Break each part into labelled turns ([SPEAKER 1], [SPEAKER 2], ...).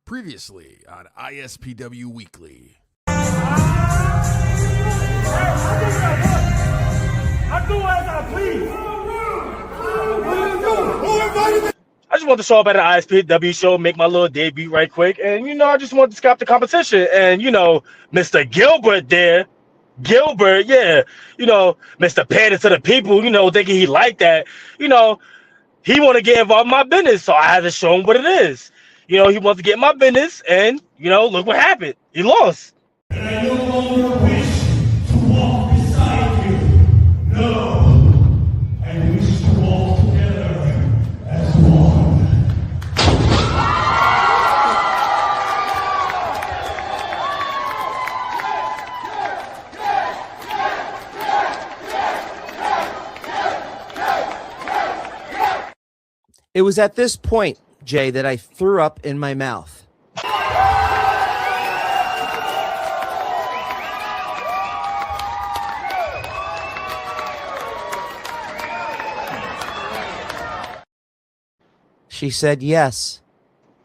[SPEAKER 1] Previously on ISPW Weekly.
[SPEAKER 2] I do as I please.
[SPEAKER 3] I just want to show up at an ISPW show, make my little debut right quick, and I just want to scalp the competition. And Mr. Gilbert there, Mr. Pander to the people, thinking he liked that, he want to get involved in my business, so I had to show him what it is. He wants to get in my business, and look what happened. He lost.
[SPEAKER 2] And I no longer wish to walk beside you. No, I wish to walk together as one.
[SPEAKER 4] It was at this point, Jay, that I threw up in my mouth. She said yes.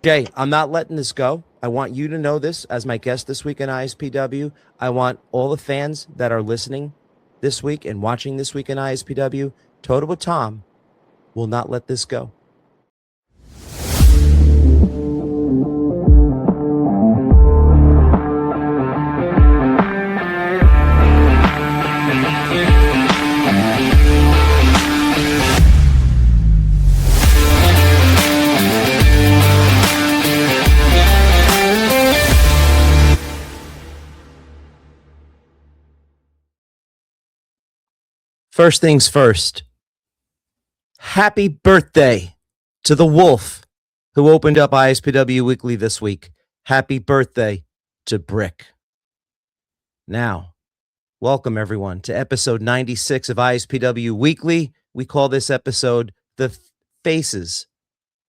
[SPEAKER 4] Jay, I'm not letting this go. I want you to know this as my guest this week in ISPW. I want all the fans that are listening this week and watching this week in ISPW, Total with Tom will not let this go. First things first, happy birthday to the Wolf who opened up ISPW Weekly this week. Happy birthday to Brick. Now, welcome everyone to episode 96 of ISPW Weekly. We call this episode The Faces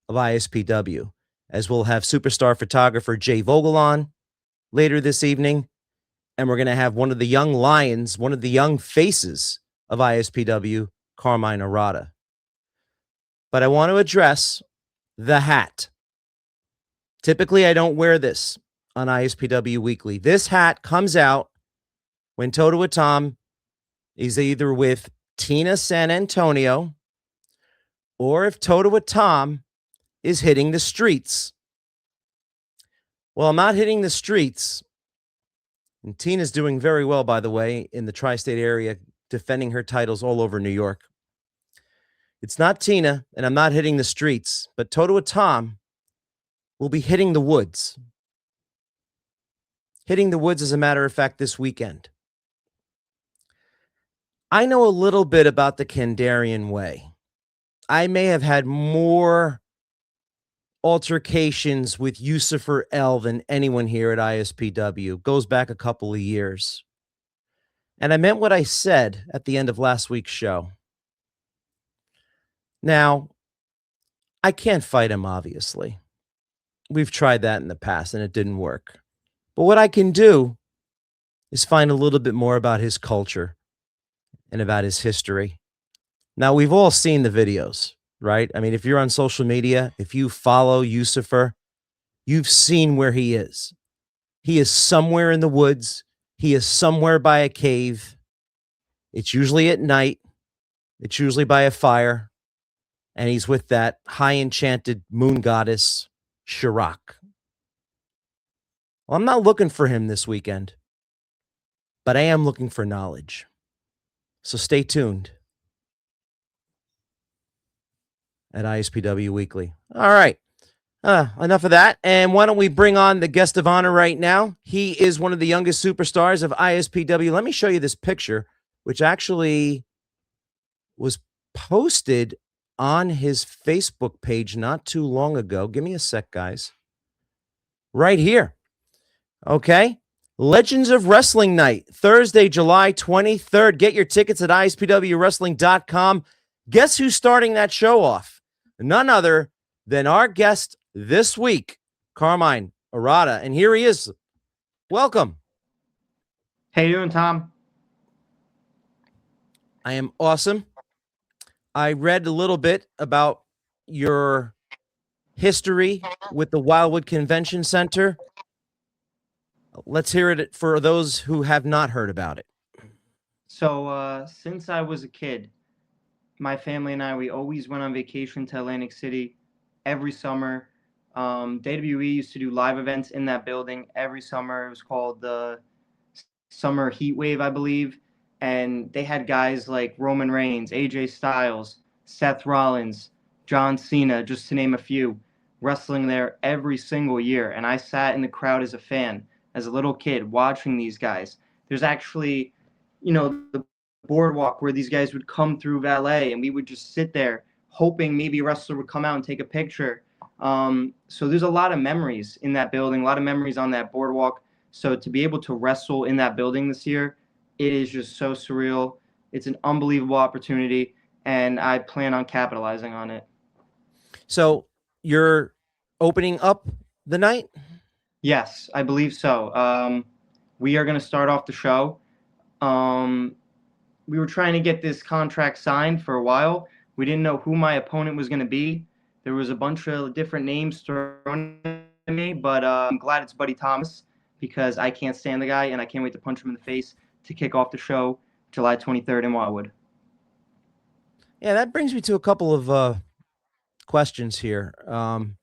[SPEAKER 4] of ISPW, as we'll have superstar photographer Jay Vogel on later this evening, and we're going to have one of the young lions, one of the young faces of ISPW, Carmine Arrotta. But I want to address the hat. Typically, I don't wear this on ISPW Weekly. This hat comes out when Toto with Tom is either with Tina San Antonio or if Toto with Tom is hitting the streets. Well, I'm not hitting the streets. And Tina's doing very well, by the way, in the tri-state area, defending her titles all over New York. It's not Tina, and I'm not hitting the streets, but Toto with Tom will be hitting the woods. Hitting the woods, as a matter of fact, this weekend. I know a little bit about the Kandarian way. I may have had more altercations with Yusufer L than anyone here at ISPW. Goes back a couple of years. And I meant what I said at the end of last week's show. Now, I can't fight him, obviously. We've tried that in the past, and it didn't work. But what I can do is find a little bit more about his culture and about his history. Now, we've all seen the videos, right? I mean, if you're on social media, if you follow Yusufer, you've seen where he is. He is somewhere in the woods. He is somewhere by a cave. It's usually at night. It's usually by a fire. And he's with that high enchanted moon goddess, Shirak. Well, I'm not looking for him this weekend, but I am looking for knowledge. So stay tuned at ISPW Weekly. All right. Enough of that. And why don't we bring on the guest of honor right now? He is one of the youngest superstars of ISPW. Let me show you this picture, which actually was posted on his Facebook page not too long ago. Give me a sec, guys. Right here. Okay. Legends of Wrestling Night, Thursday, July 23rd. Get your tickets at ISPWWrestling.com. Guess who's starting that show off? None other than our guest this week, Carmine Arrotta. And here he is. Welcome.
[SPEAKER 5] How you doing, Tom?
[SPEAKER 4] I am awesome. I read a little bit about your history with the Wildwood Convention Center. Let's hear it for those who have not heard about it.
[SPEAKER 5] So since I was a kid, my family and I, we always went on vacation to Atlantic City every summer. WWE used to do live events in that building every summer. It was called the Summer Heat Wave, I believe. And they had guys like Roman Reigns, AJ Styles, Seth Rollins, John Cena, just to name a few, wrestling there every single year. And I sat in the crowd as a fan, as a little kid, watching these guys. There's actually, the boardwalk where these guys would come through valet, and we would just sit there hoping maybe a wrestler would come out and take a picture. So there's a lot of memories in that building, a lot of memories on that boardwalk. So to be able to wrestle in that building this year, it is just so surreal. It's an unbelievable opportunity, and I plan on capitalizing on it.
[SPEAKER 4] So you're opening up the night?
[SPEAKER 5] Yes, I believe so. We are going to start off the show. We were trying to get this contract signed for a while. We didn't know who my opponent was going to be. There was a bunch of different names thrown at me, but I'm glad it's Buddy Thomas because I can't stand the guy, and I can't wait to punch him in the face to kick off the show July 23rd in Wildwood.
[SPEAKER 4] Yeah, that brings me to a couple of questions here. Who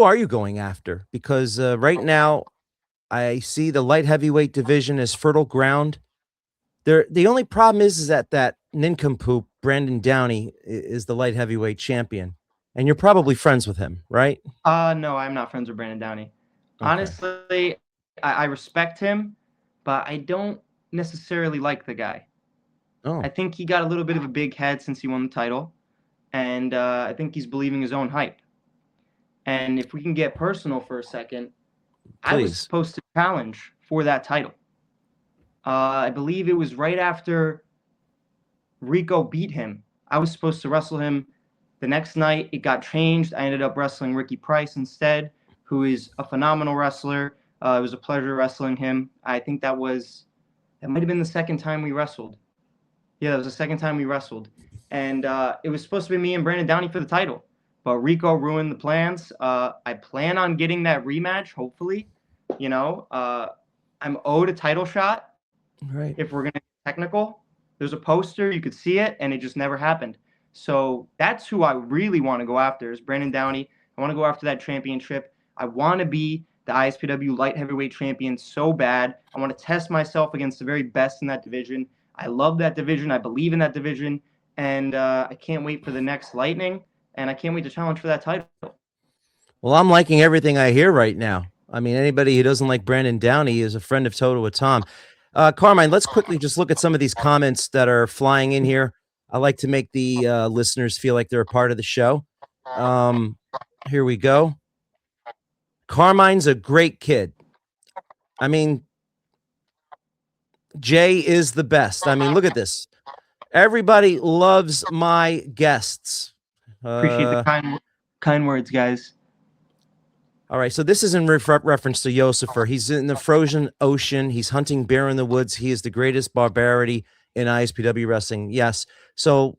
[SPEAKER 4] are you going after? Because right now I see the light heavyweight division as fertile ground. The only problem is that nincompoop Brandon Downey is the light heavyweight champion, and you're probably friends with him, right?
[SPEAKER 5] No, I'm not friends with Brandon Downey.
[SPEAKER 4] Okay.
[SPEAKER 5] Honestly, I respect him, but I don't necessarily like the guy.
[SPEAKER 4] Oh,
[SPEAKER 5] I think he got a little bit of a big head since he won the title, and I think he's believing his own hype. And if we can get personal for a second, I was
[SPEAKER 4] Please.
[SPEAKER 5] supposed to challenge for that title. I believe it was right after Rico beat him. I was supposed to wrestle him the next night. It got changed. I ended up wrestling Ricky Price instead, who is a phenomenal wrestler. It was a pleasure wrestling him. I think that might have been the second time we wrestled. Yeah, that was the second time we wrestled. And it was supposed to be me and Brandon Downey for the title. But Rico ruined the plans. I plan on getting that rematch, hopefully. I'm owed a title shot.
[SPEAKER 4] right.
[SPEAKER 5] If we're going to get technical. There's a poster. You could see it, and it just never happened. So that's who I really want to go after is Brandon Downey. I want to go after that championship. I want to be the ISPW light heavyweight champion so bad. I want to test myself against the very best in that division. I love that division. I believe in that division. And I can't wait for the next Lightning. And I can't wait to challenge for that title.
[SPEAKER 4] Well, I'm liking everything I hear right now. I mean, anybody who doesn't like Brandon Downey is a friend of Total with Tom. Carmine, let's quickly just look at some of these comments that are flying in here. I like to make the listeners feel like they're a part of the show. Here we go. Carmine's a great kid. I mean, Jay is the best. I mean, look at this. Everybody loves my guests.
[SPEAKER 5] Appreciate the kind words, guys.
[SPEAKER 4] All right, so this is in reference to Yosifer. He's in the frozen ocean. He's hunting bear in the woods. He is the greatest barbarity in ISPW wrestling. Yes. So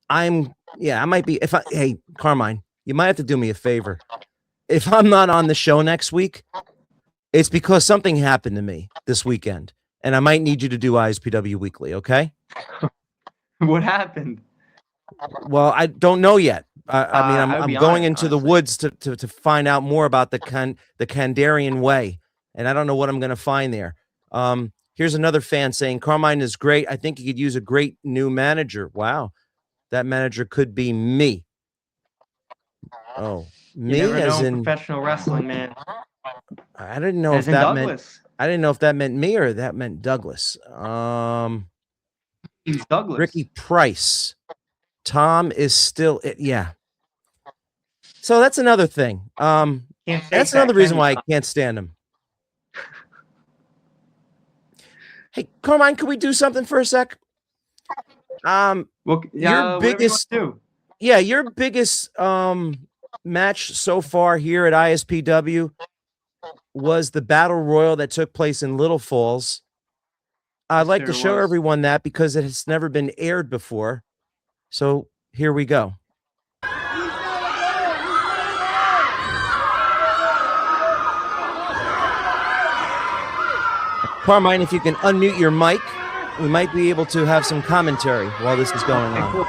[SPEAKER 4] I might be, hey, Carmine, you might have to do me a favor. If I'm not on the show next week, it's because something happened to me this weekend, and I might need you to do ISPW Weekly, okay?
[SPEAKER 5] What happened?
[SPEAKER 4] Well, I don't know yet. I mean, I'm going into the woods to find out more about the Kandarian way, and I don't know what I'm going to find there. Here's another fan saying, Carmine is great. I think he could use a great new manager. Wow. That manager could be me. Oh, me
[SPEAKER 5] you never
[SPEAKER 4] as
[SPEAKER 5] know
[SPEAKER 4] in
[SPEAKER 5] professional wrestling, man.
[SPEAKER 4] I didn't know
[SPEAKER 5] as
[SPEAKER 4] if that
[SPEAKER 5] Douglas.
[SPEAKER 4] meant I didn't know if that meant me or that meant Douglas.
[SPEAKER 5] He's Douglas.
[SPEAKER 4] Ricky Price. Tom is still yeah. So that's another thing. That's another reason why I can't stand him. Hey, Carmine, could we do something for a sec?
[SPEAKER 5] Well,
[SPEAKER 4] your biggest your biggest match so far here at ISPW was the Battle Royal that took place in Little Falls. I'd like to show everyone that because it has never been aired before. So here we go. Carmine, if you can unmute your mic, we might be able to have some commentary while this is going on.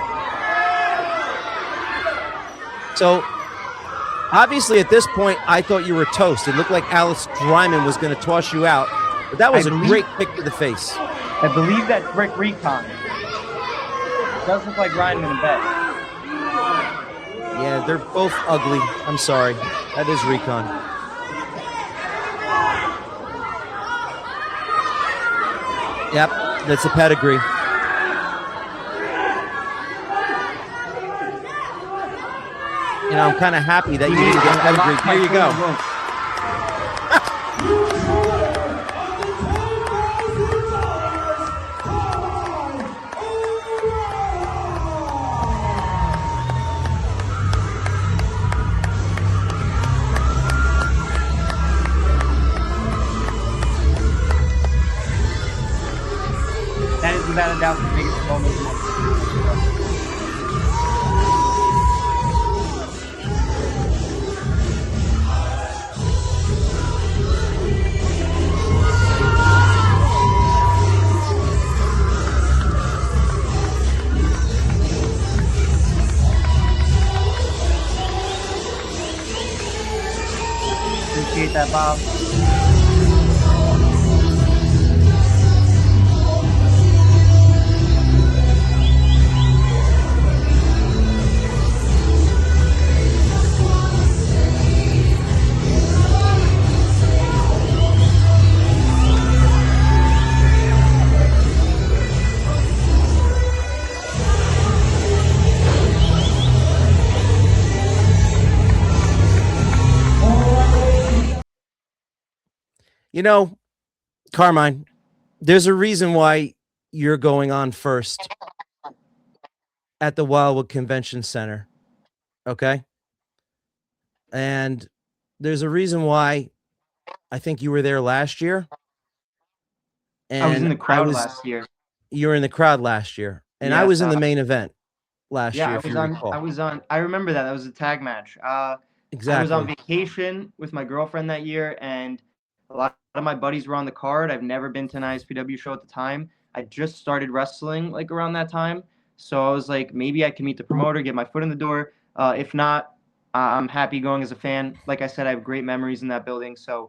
[SPEAKER 4] So, obviously, at this point, I thought you were toast. It looked like Alex Dryman was going to toss you out, but that was a great kick to the face.
[SPEAKER 5] I believe that's Rick Recon. It does look like Ryan in the bed.
[SPEAKER 4] Yeah, they're both ugly. I'm sorry. That is Recon. Yep, that's a pedigree. You know, I'm kind of happy that you didn't get pedigree. Here you go.
[SPEAKER 5] That is without a doubt the biggest moment of my career. Appreciate that, Bob.
[SPEAKER 4] You know, Carmine, there's a reason why you're going on first at the Wildwood Convention Center. Okay? And there's a reason why I think you were there last year. And
[SPEAKER 5] I was in the crowd last year.
[SPEAKER 4] You were in the crowd last year. And I
[SPEAKER 5] Yes,
[SPEAKER 4] was in the main event last year,
[SPEAKER 5] I
[SPEAKER 4] if
[SPEAKER 5] was
[SPEAKER 4] you
[SPEAKER 5] on.
[SPEAKER 4] recall.
[SPEAKER 5] I was on. I remember that. That was a tag match.
[SPEAKER 4] Exactly.
[SPEAKER 5] I was on vacation with my girlfriend that year, and a lot of my buddies were on the card. I've never been to an ISPW show at the time. I just started wrestling like around that time, so I was like, maybe I can meet the promoter, get my foot in the door. If not, I'm happy going as a fan. Like I said, I have great memories in that building, so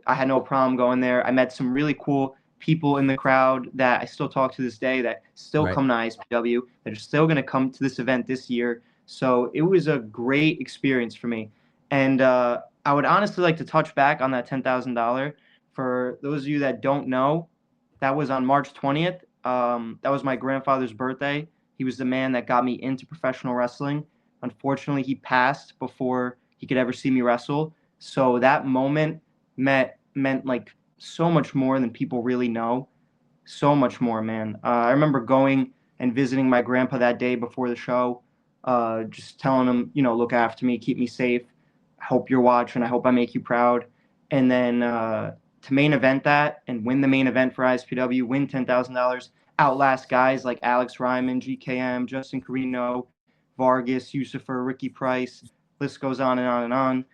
[SPEAKER 5] I had no problem going there. I met some really cool people in the crowd that I still talk to this day that still
[SPEAKER 4] Right.
[SPEAKER 5] come to ISPW, that are still going to come to this event this year. So it was a great experience for me. And I would honestly like to touch back on that $10,000. For those of you that don't know, that was on March 20th. That was my grandfather's birthday. He was the man that got me into professional wrestling. Unfortunately, he passed before he could ever see me wrestle. So that moment meant like so much more than people really know. So much more, man. I remember going and visiting my grandpa that day before the show, just telling him, look after me, keep me safe. I hope you're watching. I hope I make you proud. And then to main event that and win the main event for ISPW, win $10,000, outlast guys like Alex Ryman, GKM, Justin Carino, Vargas, Yusufer, Ricky Price, list goes on and on and on.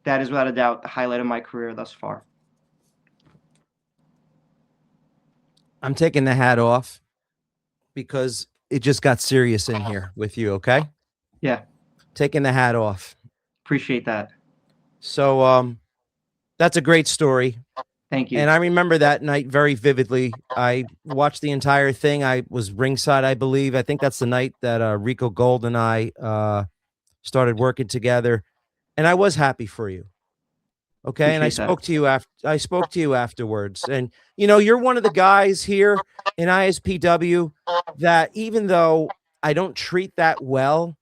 [SPEAKER 5] That is without a doubt the highlight of my career thus far.
[SPEAKER 4] I'm taking the hat off because it just got serious in here with you, okay?
[SPEAKER 5] Yeah.
[SPEAKER 4] Taking the hat off.
[SPEAKER 5] Appreciate that.
[SPEAKER 4] So that's a great story.
[SPEAKER 5] Thank you.
[SPEAKER 4] And I remember that night very vividly. I watched the entire thing. I was ringside, I believe. I think that's the night that Rico Gold and I started working together. And I was happy for you. Okay. And I spoke to you afterwards. And you're one of the guys here in ISPW that even though I don't treat that well,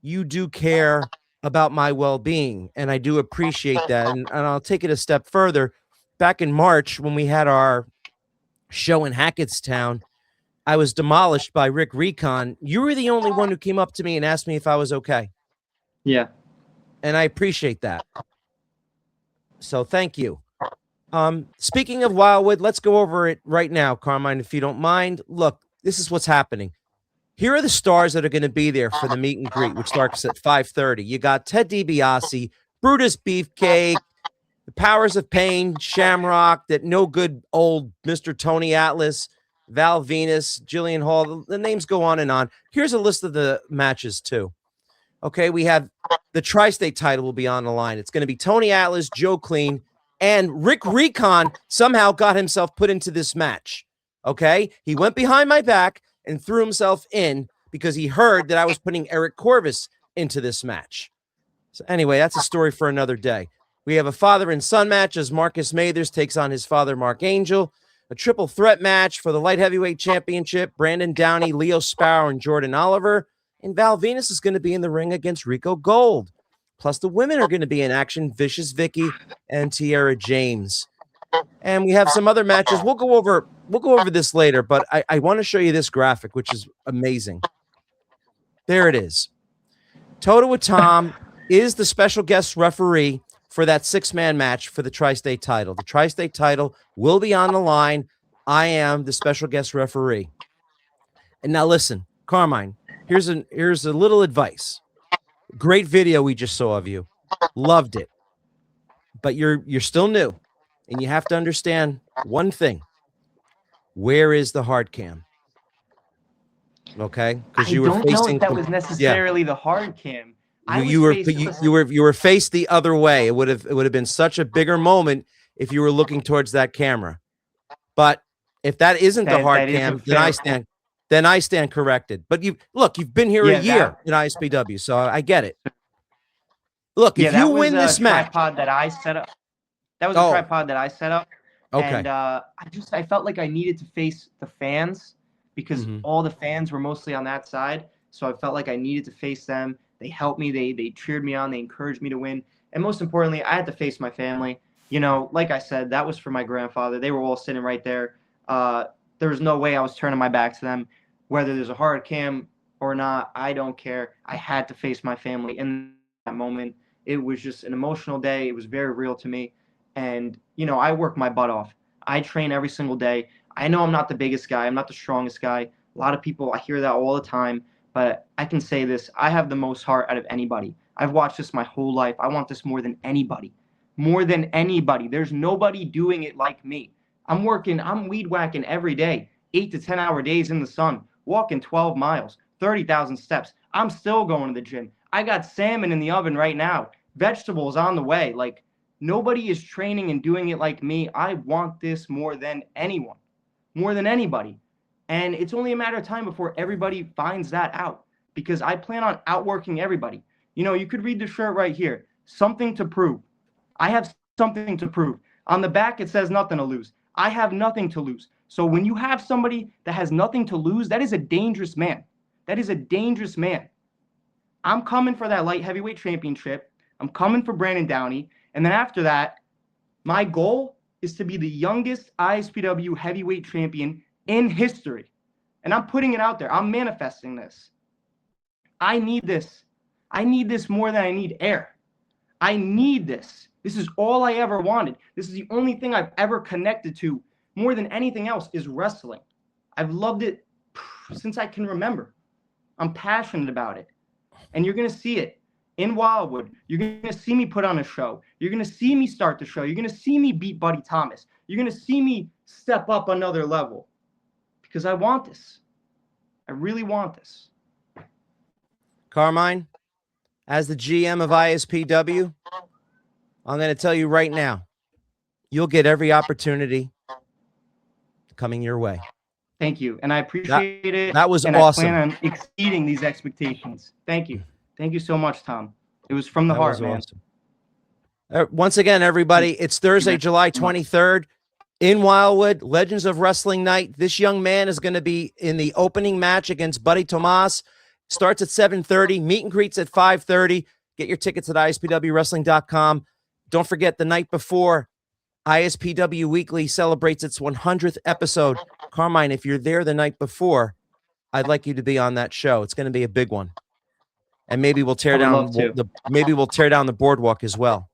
[SPEAKER 4] you do care about my well-being. And I do appreciate that. And I'll take it a step further. Back in March, when we had our show in Hackettstown, I was demolished by Rick Recon. You were the only one who came up to me and asked me if I was okay.
[SPEAKER 5] Yeah.
[SPEAKER 4] And I appreciate that. So thank you. Speaking of Wildwood, let's go over it right now, Carmine, if you don't mind. Look, this is what's happening. Here are the stars that are going to be there for the meet and greet, which starts at 5:30. You got Ted DiBiase, Brutus Beefcake, The Powers of Pain, Shamrock, that no good old Mr. Tony Atlas, Val Venus, Jillian Hall. The names go on and on. Here's a list of the matches, too. Okay, we have the Tri-State title will be on the line. It's going to be Tony Atlas, Joe Clean, and Rick Recon somehow got himself put into this match. Okay, he went behind my back and threw himself in because he heard that I was putting Eric Corvus into this match. So anyway, that's a story for another day. We have a father and son match as Marcus Mathers takes on his father, Mark Angel. A triple threat match for the light heavyweight championship. Brandon Downey, Leo Sparrow, and Jordan Oliver. And Val Venus is going to be in the ring against Rico Gold. Plus, the women are going to be in action. Vicious Vicky and Tiara James. And we have some other matches. We'll go over this later, but I want to show you this graphic, which is amazing. There it is. Toto Tom is the special guest referee for that 6-man match for the Tri-State title. The Tri-State title will be on the line. I am the special guest referee. And now listen, Carmine, here's a little advice. Great video we just saw of you. Loved it. But you're still new, and you have to understand one thing. Where is the hard cam? Okay? Because you were facing. I don't know if
[SPEAKER 5] that was necessarily the hard cam.
[SPEAKER 4] You were faced the other way. It would have been such a bigger moment if you were looking towards that camera. But if that isn't the hard cam, then I stand corrected. But you've been here a year in ISPW, so I get it. Look, if you win this match,
[SPEAKER 5] tripod that I set up. That was a tripod that I set up.
[SPEAKER 4] Okay.
[SPEAKER 5] And I felt like I needed to face the fans because all the fans were mostly on that side. So I felt like I needed to face them. They helped me. They cheered me on. They encouraged me to win. And most importantly, I had to face my family. You know, like I said, that was for my grandfather. They were all sitting right there. There was no way I was turning my back to them. Whether there's a hard cam or not, I don't care. I had to face my family in that moment. It was just an emotional day. It was very real to me. And, you know, I work my butt off. I train every single day. I know I'm not the biggest guy. I'm not the strongest guy. A lot of people, I hear that all the time. But I can say this, I have the most heart out of anybody. I've watched this my whole life. I want this more than anybody. More than anybody. There's nobody doing it like me. I'm weed whacking every day, 8 to 10 hour days in the sun, walking 12 miles, 30,000 steps. I'm still going to the gym. I got salmon in the oven right now, vegetables on the way. Like, nobody is training and doing it like me. I want this more than anyone, more than anybody. And it's only a matter of time before everybody finds that out because I plan on outworking everybody. You know, you could read the shirt right here. Something to prove. I have something to prove. On the back, it says nothing to lose. I have nothing to lose. So when you have somebody that has nothing to lose, that is a dangerous man. That is a dangerous man. I'm coming for that light heavyweight championship. I'm coming for Brandon Downey. And then after that, my goal is to be the youngest ISPW heavyweight champion in history. And I'm putting it out there. I'm manifesting this. I need this. I need this more than I need air. I need this. This is all I ever wanted. This is the only thing I've ever connected to more than anything else is wrestling. I've loved it since I can remember. I'm passionate about it. And you're going to see it in Wildwood. You're going to see me put on a show. You're going to see me start the show. You're going to see me beat Buddy Thomas. You're going to see me step up another level. Because I want this. I really want this.
[SPEAKER 4] Carmine, as the GM of ISPW, I'm going to tell you right now, you'll get every opportunity coming your way.
[SPEAKER 5] Thank you. And I appreciate it.
[SPEAKER 4] That was
[SPEAKER 5] and
[SPEAKER 4] awesome.
[SPEAKER 5] I plan on exceeding these expectations. Thank you. Thank you so much, Tom. It was from the heart, man.
[SPEAKER 4] Awesome. Once again, everybody, it's Thursday, July 23rd. In Wildwood, Legends of Wrestling Night. This young man is going to be in the opening match against Buddy Tomas. Starts at 7:30. Meet and greets at 5:30. Get your tickets at ISPWWrestling.com. Don't forget, the night before, ISPW Weekly celebrates its 100th episode. Carmine, if you're there the night before, I'd like you to be on that show. It's going to be a big one. And maybe we'll tear down the boardwalk as well.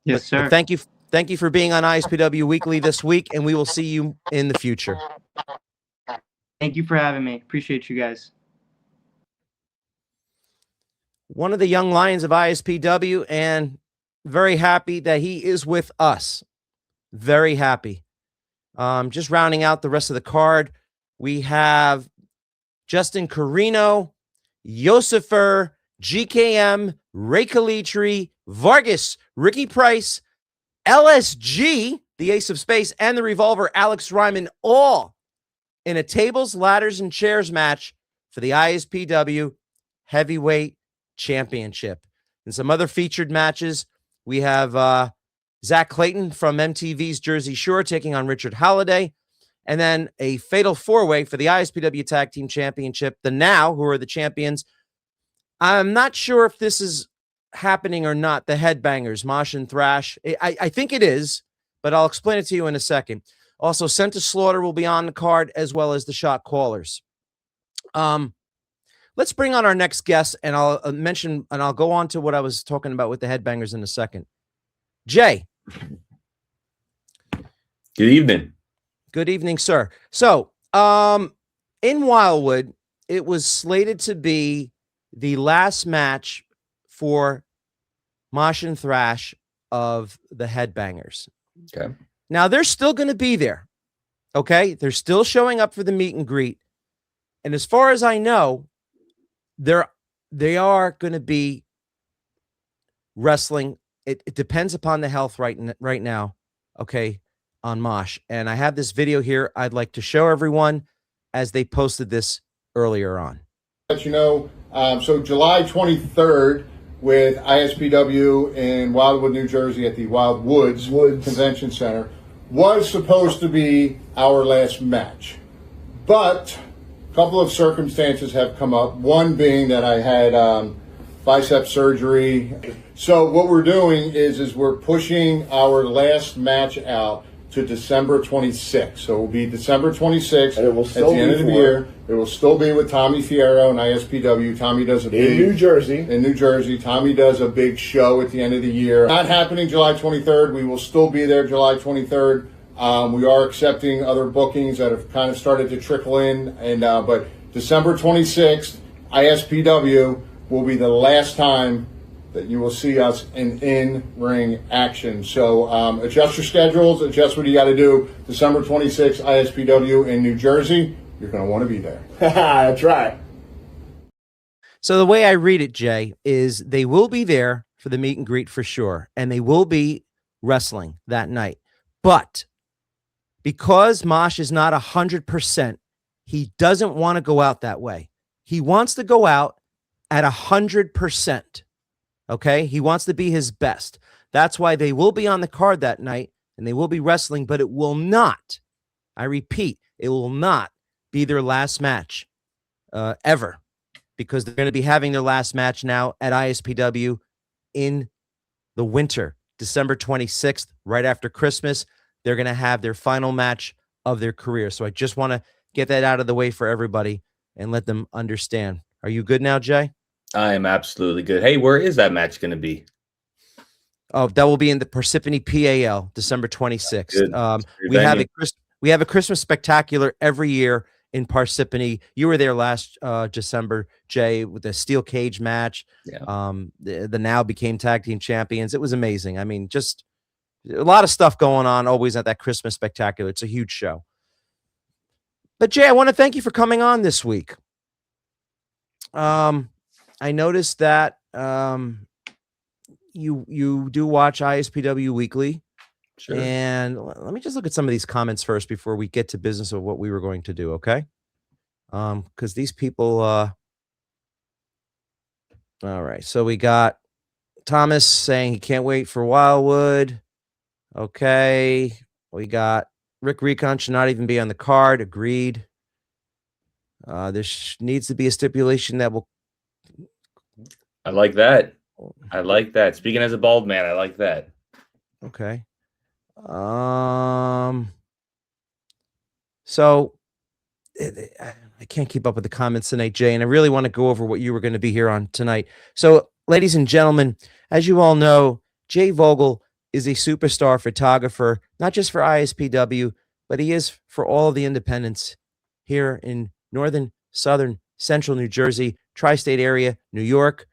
[SPEAKER 5] Yes, sir.
[SPEAKER 4] But thank you for being on ISPW Weekly this week, and we will see you in the future.
[SPEAKER 5] Thank you for having me. Appreciate you guys.
[SPEAKER 4] One of the young lions of ISPW, and very happy that he is with us. Very happy. Just rounding out the rest of the card, we have Justin Carino, Yosifer, GKM, Ray Calitri, Vargas, Ricky Price, LSG, the Ace of Space, and the Revolver, Alex Ryman, all in a tables, ladders, and chairs match for the ISPW Heavyweight Championship. And some other featured matches, we have Zach Clayton from MTV's Jersey Shore taking on Richard Holliday, and then a fatal four-way for the ISPW Tag Team Championship. The Now, who are the champions. I'm not sure if this is happening or not, the Headbangers, Mosh and Thrash. I think it is, but I'll explain it to you in a second. Also, Sent to Slaughter will be on the card, as well as the Shot Callers. Let's bring on our next guest, and I'll mention, and I'll go on to what I was talking about with the Headbangers in a second. Jay.
[SPEAKER 6] Good evening.
[SPEAKER 4] Good evening, sir. So, in Wildwood, it was slated to be the last match for Mosh and Thrash of the Headbangers.
[SPEAKER 6] Okay.
[SPEAKER 4] Now, they're still going to be there. Okay? They're still showing up for the meet and greet. And as far as I know, they are going to be wrestling. It depends upon the health right now, okay, on Mosh. And I have this video here I'd like to show everyone as they posted this earlier on.
[SPEAKER 7] Let you know, so July 23rd with ISPW in Wildwood, New Jersey at the Woods Convention Center was supposed to be our last match. But a couple of circumstances have come up, one being that I had bicep surgery. So what we're doing is we're pushing our last match out to December 26th. So it will be December 26th
[SPEAKER 8] and it will still
[SPEAKER 7] at the end of the year. It will still be with Tommy Fierro and ISPW. Tommy does a big...
[SPEAKER 8] In New Jersey.
[SPEAKER 7] Tommy does a big show at the end of the year. Not happening July 23rd. We will still be there July 23rd. We are accepting other bookings that have kind of started to trickle in. But December 26th, ISPW will be the last time that you will see us in-ring action. So adjust your schedules, adjust what you got to do. December 26th, ISPW in New Jersey. You're going to want to be there.
[SPEAKER 8] That's right.
[SPEAKER 4] So the way I read it, Jay, is they will be there for the meet and greet for sure, and they will be wrestling that night. But because Mosh is not 100%, he doesn't want to go out that way. He wants to go out at 100%. Okay, he wants to be his best. That's why they will be on the card that night and they will be wrestling, but it will not, I repeat, it will not be their last match ever, because they're going to be having their last match now at ISPW in the winter, December 26th, right after Christmas. They're going to have their final match of their career. So I just want to get that out of the way for everybody and let them understand. Are you good now, Jay?
[SPEAKER 6] I am absolutely good. Hey, where is that match going to be?
[SPEAKER 4] Oh, that will be in the Parsippany PAL, December 26th.
[SPEAKER 6] Good.
[SPEAKER 4] We have a Christmas spectacular every year in Parsippany. You were there last December, Jay, with the steel cage match.
[SPEAKER 6] Yeah.
[SPEAKER 4] The Now became tag team champions. It was amazing. I mean, just a lot of stuff going on always at that Christmas spectacular. It's a huge show. But Jay, I want to thank you for coming on this week. I noticed that you do watch ISPW Weekly.
[SPEAKER 6] Sure.
[SPEAKER 4] And let me just look at some of these comments first before we get to business of what we were going to do, okay? Because these people all right. So we got Thomas saying he can't wait for Wildwood. Okay. We got Rick Recon should not even be on the card. Agreed. There needs to be a stipulation that will.
[SPEAKER 6] I like that. I like that. Speaking as a bald man, I like that.
[SPEAKER 4] Okay. So I can't keep up with the comments tonight, Jay, and I really want to go over what you were going to be here on tonight. So, ladies and gentlemen, as you all know, Jay Vogel is a superstar photographer, not just for ISPW, but he is for all of the independents here in northern, southern, central New Jersey, tri-state area, New York,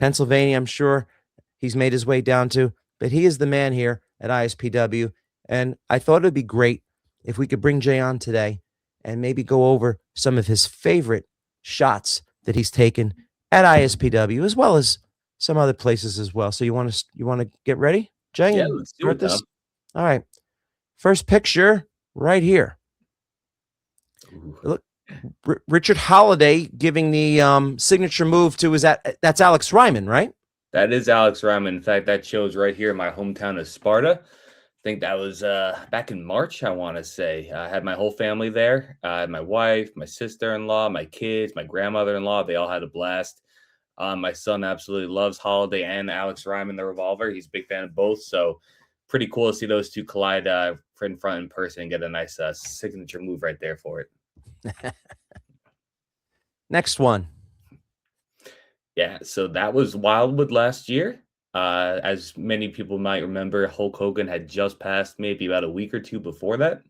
[SPEAKER 4] Pennsylvania, I'm sure, he's made his way down to, but he is the man here at ISPW. And I thought it'd be great if we could bring Jay on today and maybe go over some of his favorite shots that he's taken at ISPW, as well as some other places as well. So you want to get ready, Jay?
[SPEAKER 6] Yeah,
[SPEAKER 4] and
[SPEAKER 6] let's do
[SPEAKER 4] start
[SPEAKER 6] it,
[SPEAKER 4] this?
[SPEAKER 6] Tom.
[SPEAKER 4] All right. First picture right here. Look, Richard Holiday giving the signature move to that's Alex Ryman, right?
[SPEAKER 6] That is Alex Ryman. In fact, that show's right here in my hometown of Sparta. I think that was back in March, I want to say. I had my whole family there. I had my wife, my sister-in-law, my kids, my grandmother-in-law. They all had a blast. My son absolutely loves Holiday and Alex Ryman, the Revolver. He's a big fan of both. So pretty cool to see those two collide in front in person and get a nice signature move right there for it.
[SPEAKER 4] Next one.
[SPEAKER 6] Yeah, so that was Wildwood last year. As many people might remember, Hulk Hogan had just passed maybe about a week or two before that.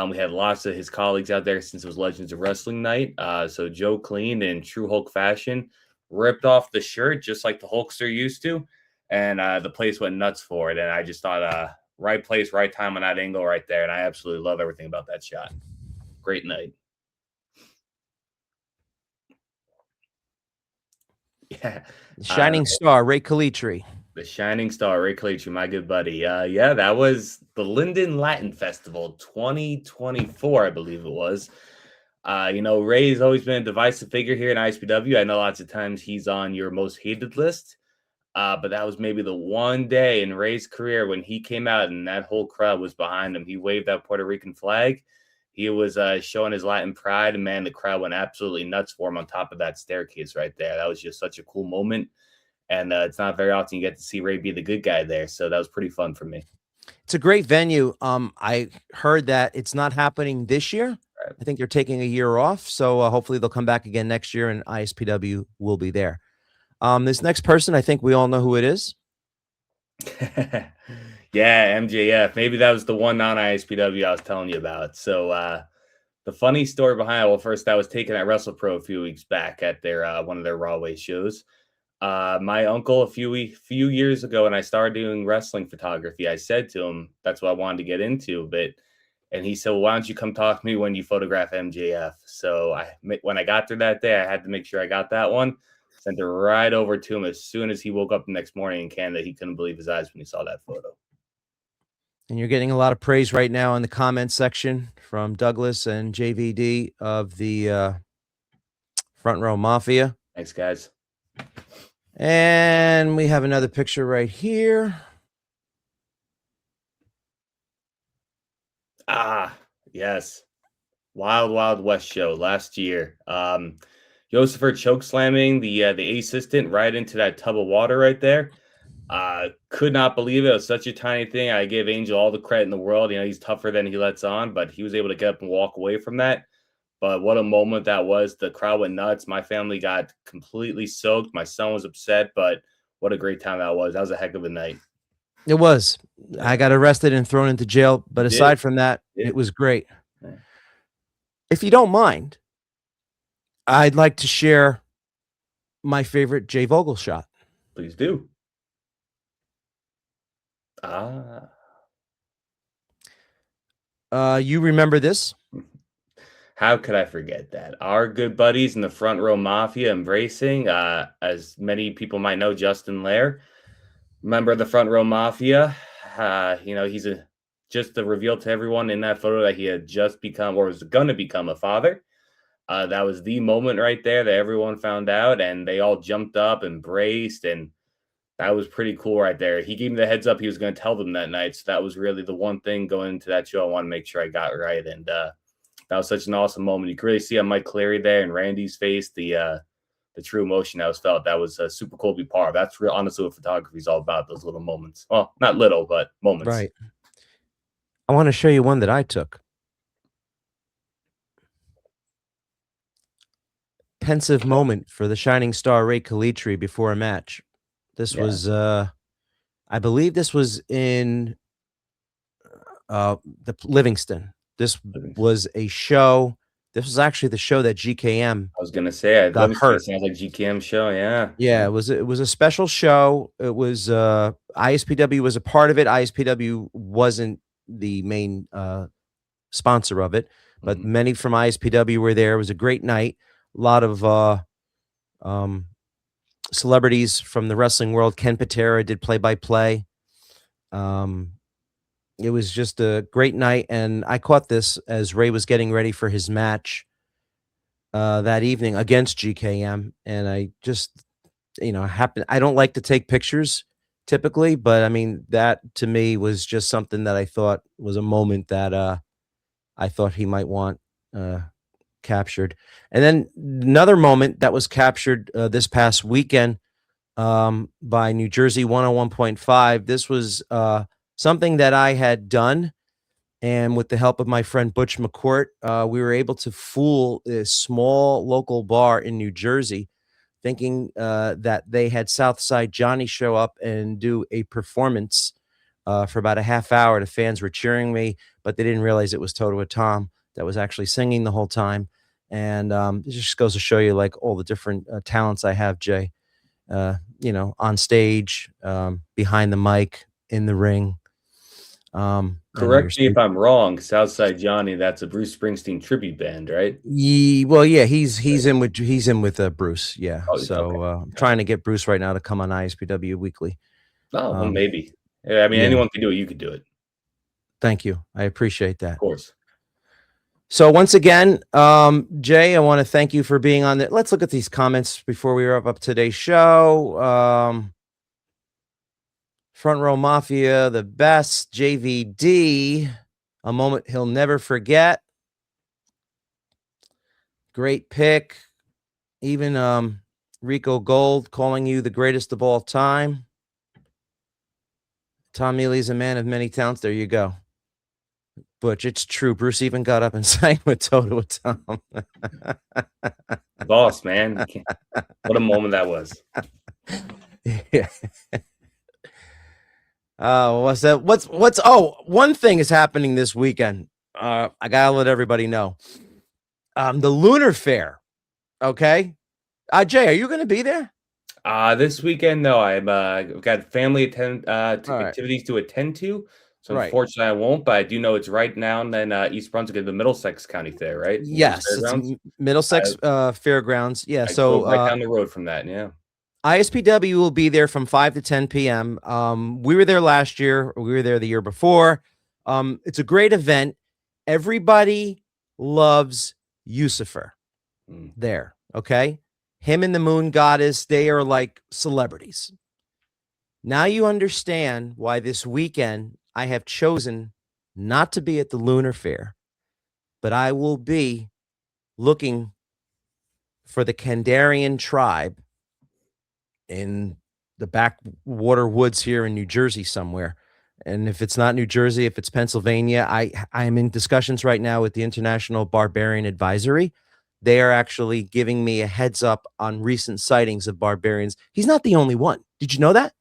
[SPEAKER 6] We had lots of his colleagues out there since it was Legends of Wrestling night. So Joe Clean, in true Hulk fashion, ripped off the shirt just like the Hulkster used to, and the place went nuts for it. And I just thought, right place, right time on that angle right there. And I absolutely love everything about that shot. Great night. Yeah.
[SPEAKER 4] Shining Star, Ray Calitri.
[SPEAKER 6] The Shining Star, Ray Calitri, my good buddy. Yeah, that was the Linden Latin Festival 2024, I believe it was. Ray's always been a divisive figure here in ISPW. I know lots of times he's on your most hated list. But that was maybe the one day in Ray's career when he came out and that whole crowd was behind him. He waved that Puerto Rican flag. He was showing his Latin pride, and man, the crowd went absolutely nuts for him on top of that staircase right there. That was just such a cool moment, and it's not very often you get to see Ray be the good guy there, so that was pretty fun for me.
[SPEAKER 4] It's a great venue. I heard that it's not happening this year.
[SPEAKER 6] Right.
[SPEAKER 4] I think they're taking a year off, so hopefully they'll come back again next year, and ISPW will be there. This next person, I think we all know who it is.
[SPEAKER 6] Yeah, MJF. Maybe that was the one non-ISPW I was telling you about. So the funny story behind it, well, first, I was taken at WrestlePro a few weeks back at their one of their Rawway shows. My uncle, a few years ago, when I started doing wrestling photography, I said to him, that's what I wanted to get into. And he said, well, why don't you come talk to me when you photograph MJF? So when I got there that day, I had to make sure I got that one. Sent it right over to him as soon as he woke up the next morning in Canada. He couldn't believe his eyes when he saw that photo.
[SPEAKER 4] And you're getting a lot of praise right now in the comment section from Douglas and JVD of the Front Row Mafia.
[SPEAKER 6] Thanks, guys.
[SPEAKER 4] And we have another picture right here.
[SPEAKER 6] Yes. Wild Wild West show last year. Josifer choke slamming the assistant right into that tub of water right there. Could not believe it. It was such a tiny thing. I give Angel all the credit in the world. He's tougher than he lets on, but he was able to get up and walk away from that. But what a moment that was. The crowd went nuts. My family got completely soaked. My son was upset, but what a great time that was. That was a heck of a night.
[SPEAKER 4] It was. I got arrested and thrown into jail, but aside from that, it was great.
[SPEAKER 6] Yeah.
[SPEAKER 4] If you don't mind, I'd like to share my favorite Jay Vogel shot.
[SPEAKER 6] Please do.
[SPEAKER 4] You remember this?
[SPEAKER 6] How could I forget that? Our good buddies in the Front Row Mafia embracing, as many people might know, Justin Lair, member of the Front Row Mafia. He's just the reveal to everyone in that photo that he had just become or was going to become a father. That was the moment right there that everyone found out, and they all jumped up, embraced, and that was pretty cool right there. He gave me the heads up he was going to tell them that night, so that was really the one thing going into that show I want to make sure I got right, and that was such an awesome moment. You could really see on Mike Cleary there and Randy's face the true emotion that was felt. That was super cool to be part of. That's honestly what photography is all about, those little moments. Well, not little, but moments.
[SPEAKER 4] Right. I want to show you one that I took. Pensive moment for the Shining Star Ray Calitri before a match. This was, I believe this was in the Livingston. This was a show This was actually the show that GKM
[SPEAKER 6] I was gonna say,
[SPEAKER 4] got
[SPEAKER 6] let me see.
[SPEAKER 4] hurt.
[SPEAKER 6] It sounds like GKM show. Yeah.
[SPEAKER 4] Yeah, it was a special show. It was ISPW was a part of it. ISPW wasn't the main sponsor of it, but many from ISPW were there. It was a great night. A lot of celebrities from the wrestling world. Ken Patera did play-by-play. It was just a great night, and I caught this as Ray was getting ready for his match that evening against GKM, and I just, I don't like to take pictures typically, but I mean, that to me was just something that I thought was a moment that I thought he might want captured. And then another moment that was captured this past weekend by New Jersey 101.5. This was something that I had done, and with the help of my friend Butch McCourt, we were able to fool a small local bar in New Jersey, thinking that they had Southside Johnny show up and do a performance for about a half hour. The fans were cheering me, but they didn't realize it was Toto Tom that was actually singing the whole time. And it just goes to show you, like, all the different talents I have, Jay, on stage, behind the mic, in the ring.
[SPEAKER 6] Correct me if I'm wrong. Southside Johnny, that's a Bruce Springsteen tribute band, right?
[SPEAKER 4] Well, yeah, he's in with Bruce. Yeah.
[SPEAKER 6] Oh,
[SPEAKER 4] So
[SPEAKER 6] okay.
[SPEAKER 4] I'm trying to get Bruce right now to come on ISPW Weekly.
[SPEAKER 6] Oh, well, maybe. Yeah, I mean, anyone can do it. You could do it.
[SPEAKER 4] Thank you. I appreciate that.
[SPEAKER 6] Of course.
[SPEAKER 4] So once again, Jay, I want to thank you for being on there. Let's look at these comments before we wrap up today's show. Front Row Mafia, the best. JVD, a moment he'll never forget. Great pick. Even Rico Gold calling you the greatest of all time. Tom Neely's a man of many talents. There you go. Butch, it's true. Bruce even got up and sang with Toto Tom.
[SPEAKER 6] Boss, man. What a moment that was.
[SPEAKER 4] Yeah. What's that? One thing is happening this weekend. I gotta let everybody know. The Lunar Fair. Okay. Jay, are you gonna be there?
[SPEAKER 6] This weekend, no. I've got family activities to attend to. So unfortunately, I won't, but I do know it's right now and then East Brunswick at the Middlesex County Fair, right?
[SPEAKER 4] Yes, it's Middlesex Fairgrounds. Yeah,
[SPEAKER 6] so right down the road from that, yeah.
[SPEAKER 4] ISPW will be there from 5 to 10 p.m. We were there last year. We were there the year before. It's a great event. Everybody loves Lucifer there, okay? Him and the Moon Goddess, they are like celebrities. Now you understand why this weekend I have chosen not to be at the Lunar Fair, but I will be looking for the Kandarian tribe in the backwater woods here in New Jersey somewhere. And if it's not New Jersey, if it's Pennsylvania, I am in discussions right now with the International Barbarian Advisory. They are actually giving me a heads up on recent sightings of barbarians. He's not the only one. Did you know that?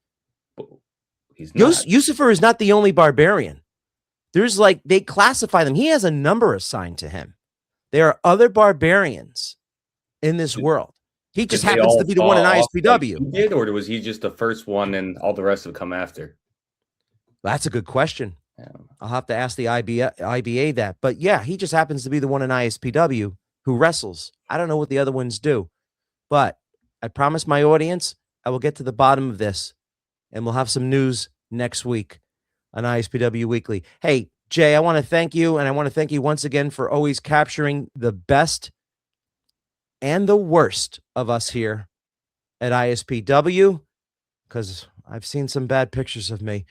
[SPEAKER 6] He's not.
[SPEAKER 4] Lucifer is not the only barbarian. There's they classify them. He has a number assigned to him. There are other barbarians in this world. He just happens to be the one in ISPW.
[SPEAKER 6] Like he did, or was he just the first one and all the rest have come after?
[SPEAKER 4] That's a good question. Yeah. I'll have to ask the IBA that. But yeah, he just happens to be the one in ISPW who wrestles. I don't know what the other ones do. But I promise my audience I will get to the bottom of this, and we'll have some news next week on ISPW Weekly. Hey, Jay, I want to thank you, and I want to thank you once again for always capturing the best and the worst of us here at ISPW, because I've seen some bad pictures of me.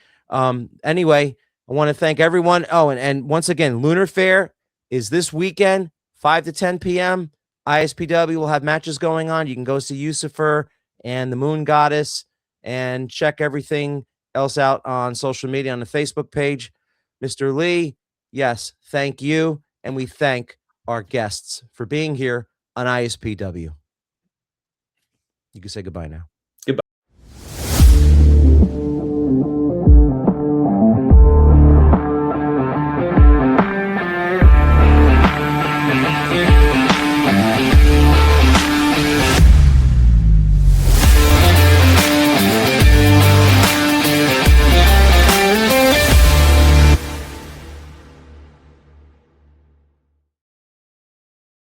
[SPEAKER 4] Anyway, I want to thank everyone. Oh, and once again, Lunar Fair is this weekend, 5 to 10 p.m. ISPW will have matches going on. You can go see Lucifer and the Moon Goddess and check everything else out on social media on the Facebook page. Mr. Lee, yes, thank you. And we thank our guests for being here on ISPW. You can say goodbye now.